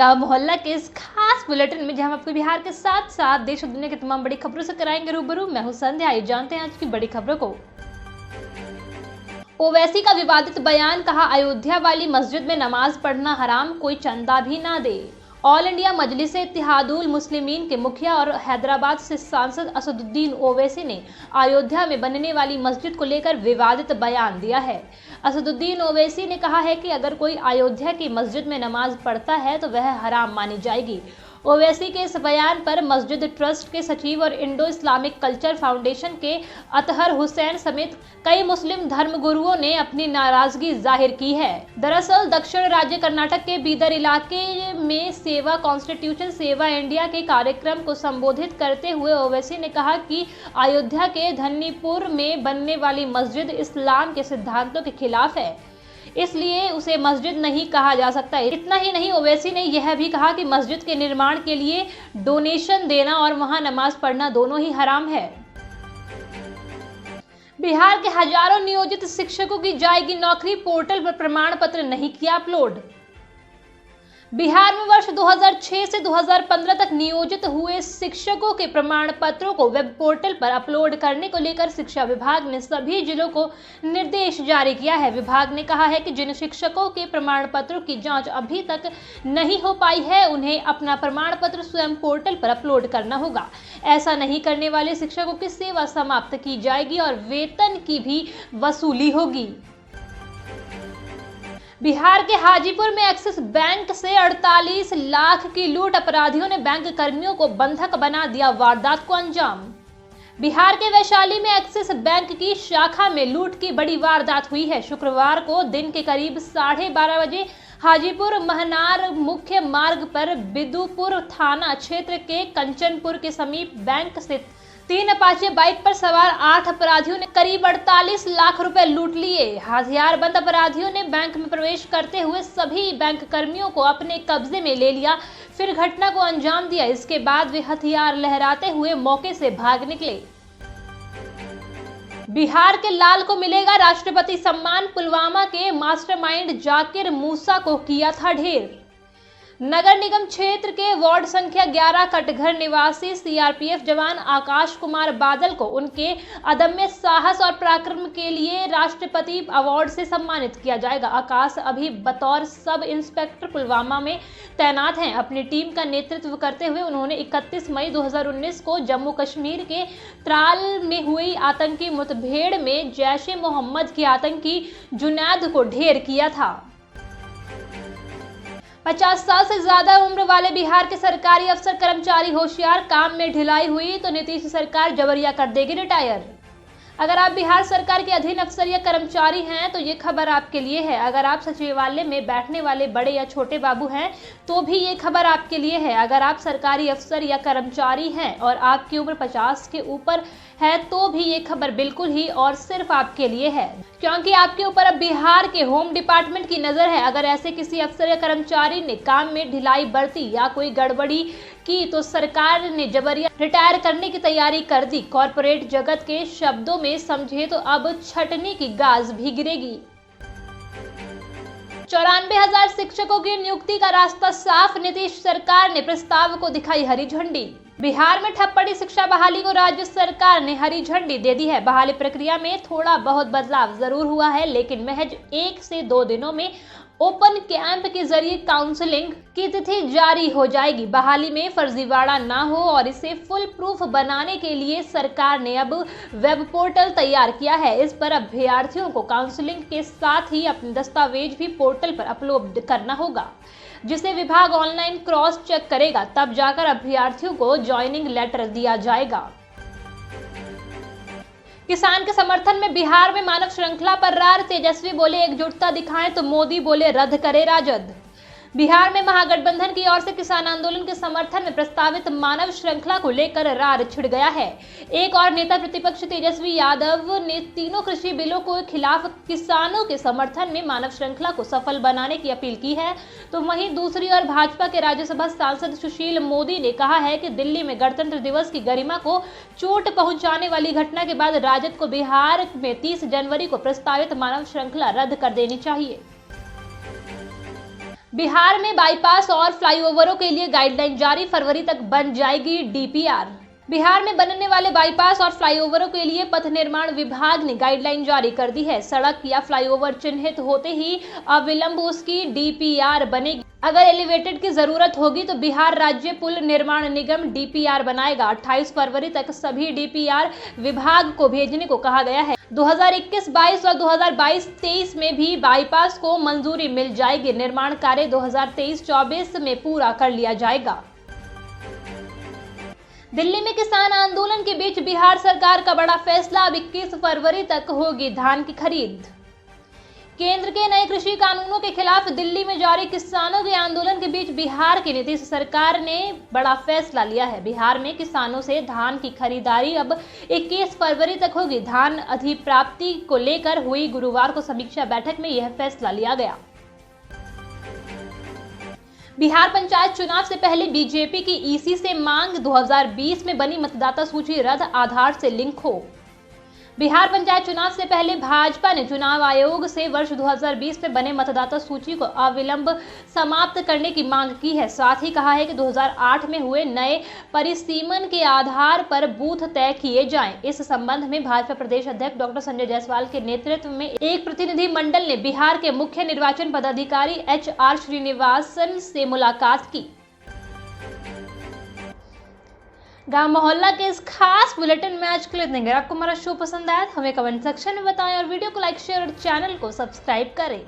मोहल्ला मोहल्ला के इस खास बुलेटिन में, जहां हम आपको बिहार के साथ साथ देश और दुनिया की तमाम बड़ी खबरों से कराएंगे रूबरू। मैं हूं संध्या। आइए जानते हैं आज की बड़ी खबरों को। ओवैसी का विवादित बयान, कहा अयोध्या वाली मस्जिद में नमाज पढ़ना हराम, कोई चंदा भी ना दे। ऑल इंडिया मजलिसे इत्तेहादुल मुस्लिमीन के मुखिया और हैदराबाद से सांसद असदुद्दीन ओवैसी ने अयोध्या में बनने वाली मस्जिद को लेकर विवादित बयान दिया है। असदुद्दीन ओवैसी ने कहा है कि अगर कोई अयोध्या की मस्जिद में नमाज पढ़ता है तो वह हराम मानी जाएगी। ओवैसी के इस बयान पर मस्जिद ट्रस्ट के सचिव और इंडो इस्लामिक कल्चर फाउंडेशन के अतहर हुसैन समेत कई मुस्लिम धर्मगुरुओं ने अपनी नाराजगी जाहिर की है। दरअसल दक्षिण राज्य कर्नाटक के बीदर इलाके में सेवा कॉन्स्टिट्यूशन सेवा इंडिया के कार्यक्रम को संबोधित करते हुए ओवैसी ने कहा कि अयोध्या के धन्नीपुर में बनने वाली मस्जिद इस्लाम के सिद्धांतों के खिलाफ है, इसलिए उसे मस्जिद नहीं कहा जा सकता। इतना ही नहीं, ओवैसी ने यह भी कहा कि मस्जिद के निर्माण के लिए डोनेशन देना और वहां नमाज पढ़ना दोनों ही हराम है। बिहार के हजारों नियोजित शिक्षकों की जाएगी नौकरी, पोर्टल पर प्रमाण पत्र नहीं किया अपलोड। बिहार में वर्ष 2006 से 2015 तक नियोजित हुए शिक्षकों के प्रमाण पत्रों को वेब पोर्टल पर अपलोड करने को लेकर शिक्षा विभाग ने सभी जिलों को निर्देश जारी किया है। विभाग ने कहा है कि जिन शिक्षकों के प्रमाण पत्रों की जांच अभी तक नहीं हो पाई है, उन्हें अपना प्रमाण पत्र स्वयं पोर्टल पर अपलोड करना होगा। ऐसा नहीं करने वाले शिक्षकों की सेवा समाप्त की जाएगी और वेतन की भी वसूली होगी। बिहार के हाजीपुर में एक्सिस बैंक से 48 लाख की लूट, अपराधियों ने बैंक कर्मियों को बंधक बना दिया, वारदात को अंजाम। बिहार के वैशाली में एक्सिस बैंक की शाखा में लूट की बड़ी वारदात हुई है। शुक्रवार को दिन के करीब 12:30 बजे हाजीपुर महनार मुख्य मार्ग पर बिदुपुर थाना क्षेत्र के कंचनपुर के समीप बैंक से 3 अपाचे बाइक पर सवार 8 अपराधियों ने करीब 48 लाख रुपए लूट लिए। हथियारबंद अपराधियों ने बैंक में प्रवेश करते हुए सभी बैंक कर्मियों को अपने कब्जे में ले लिया, फिर घटना को अंजाम दिया। इसके बाद वे हथियार लहराते हुए मौके से भाग निकले। बिहार के लाल को मिलेगा राष्ट्रपति सम्मान, पुलवामा के मास्टरमाइंड जाकिर मूसा को किया था ढेर। नगर निगम क्षेत्र के वार्ड संख्या 11 कटघर निवासी सीआरपीएफ जवान आकाश कुमार बादल को उनके अदम्य साहस और पराक्रम के लिए राष्ट्रपति अवार्ड से सम्मानित किया जाएगा। आकाश अभी बतौर सब इंस्पेक्टर पुलवामा में तैनात हैं। अपनी टीम का नेतृत्व करते हुए उन्होंने 31 मई 2019 को जम्मू कश्मीर के त्राल में हुई आतंकी मुठभेड़ में जैश ए मोहम्मद के आतंकी जुनैद को ढेर किया था। 50 साल से ज्यादा उम्र वाले बिहार के सरकारी अफसर कर्मचारी होशियार, काम में ढिलाई हुई तो नीतीश सरकार जबरिया कर देगी रिटायर। अगर आप बिहार सरकार के अधीन अफसर या कर्मचारी हैं तो ये खबर आपके लिए है। अगर आप सचिवालय में बैठने वाले बड़े या छोटे बाबू हैं तो भी ये खबर आपके लिए है। अगर आप सरकारी अफसर या कर्मचारी हैं और आपकी उम्र 50 के ऊपर है तो भी ये खबर बिल्कुल ही और सिर्फ आपके लिए है, क्योंकि आपके ऊपर अब बिहार के होम डिपार्टमेंट की नजर है। अगर ऐसे किसी अफसर या कर्मचारी ने काम में ढिलाई बरती या कोई गड़बड़ी की तो सरकार ने जबरिया रिटायर करने की तैयारी कर दी। कॉर्पोरेट जगत के शब्दों में समझे तो अब छटनी की गाज भी गिरेगी। 94,000 शिक्षकों की नियुक्ति का रास्ता साफ, नीतीश सरकार ने प्रस्ताव को दिखाई हरी झंडी। बिहार में ठप पड़ी शिक्षा बहाली को राज्य सरकार ने हरी झंडी दे दी है। बहाली प्रक्रिया में थोड़ा बहुत बदलाव जरूर हुआ है, लेकिन महज 1 से 2 दिनों में ओपन कैंप के जरिए काउंसलिंग की तिथि जारी हो जाएगी। बहाली में फर्जीवाड़ा ना हो और इसे फुल प्रूफ बनाने के लिए सरकार ने अब वेब पोर्टल तैयार किया है। इस पर अभ्यर्थियों को काउंसलिंग के साथ ही अपने दस्तावेज भी पोर्टल पर अपलोड करना होगा, जिसे विभाग ऑनलाइन क्रॉस चेक करेगा। तब जाकर अभ्यर्थियों को ज्वाइनिंग लेटर दिया जाएगा। किसान के समर्थन में बिहार में मानव श्रृंखला पर रार, तेजस्वी बोले एकजुटता दिखाएं तो मोदी बोले रद्द करे राजद। बिहार में महागठबंधन की ओर से किसान आंदोलन के समर्थन में प्रस्तावित मानव श्रृंखला को लेकर रार छिड़ गया है। एक और नेता प्रतिपक्ष तेजस्वी यादव ने तीनों कृषि बिलों के खिलाफ किसानों के समर्थन में मानव श्रृंखला को सफल बनाने की अपील की है, तो वहीं दूसरी ओर भाजपा के राज्यसभा सांसद सुशील मोदी ने कहा है कि दिल्ली में गणतंत्र दिवस की गरिमा को चोट पहुंचाने वाली घटना के बाद राजद को बिहार में 30 जनवरी को प्रस्तावित मानव श्रृंखला रद्द कर देनी चाहिए। बिहार में बाईपास और फ्लाईओवरों के लिए गाइडलाइन जारी, फरवरी तक बन जाएगी डीपीआर। बिहार में बनने वाले बाईपास और फ्लाईओवरों के लिए पथ निर्माण विभाग ने गाइडलाइन जारी कर दी है। सड़क या फ्लाईओवर चिन्हित होते ही अविलंब उसकी डीपीआर बनेगी। अगर एलिवेटेड की जरूरत होगी तो बिहार राज्य पुल निर्माण निगम डीपीआर बनाएगा। 28 फरवरी तक सभी डीपीआर विभाग को भेजने को कहा गया है। 2021-22 और 2022-23 में भी बाईपास को मंजूरी मिल जाएगी। निर्माण कार्य 2023-24 में पूरा कर लिया जाएगा। दिल्ली में किसान आंदोलन के बीच बिहार सरकार का बड़ा फैसला, अब 21 फरवरी तक होगी धान की खरीद। केंद्र के नए कृषि कानूनों के खिलाफ दिल्ली में जारी किसानों के आंदोलन के बीच बिहार की नीतीश सरकार ने बड़ा फैसला लिया है। बिहार में किसानों से धान की खरीदारी अब 21 फरवरी तक होगी। धान अधिप्राप्ति को लेकर हुई गुरुवार को समीक्षा बैठक में यह फैसला लिया गया। बिहार पंचायत चुनाव से पहले बीजेपी की ईसी से मांग, 2020 में बनी मतदाता सूची रद्द, आधार से लिंक हो। बिहार पंचायत चुनाव से पहले भाजपा ने चुनाव आयोग से वर्ष 2020 में बने मतदाता सूची को अविलंब समाप्त करने की मांग की है। साथ ही कहा है कि 2008 में हुए नए परिसीमन के आधार पर बूथ तय किए जाएं। इस संबंध में भाजपा प्रदेश अध्यक्ष डॉक्टर संजय जायसवाल के नेतृत्व में एक प्रतिनिधि मंडल ने बिहार के मुख्य निर्वाचन पदाधिकारी HR श्रीनिवासन से मुलाकात की। गांव मोहल्ला के इस खास बुलेटिन में आज के लिए इतना ही। अगर आपको हमारा शो पसंद आया तो हमें कमेंट सेक्शन में बताएं और वीडियो को लाइक, शेयर और चैनल को सब्सक्राइब करें।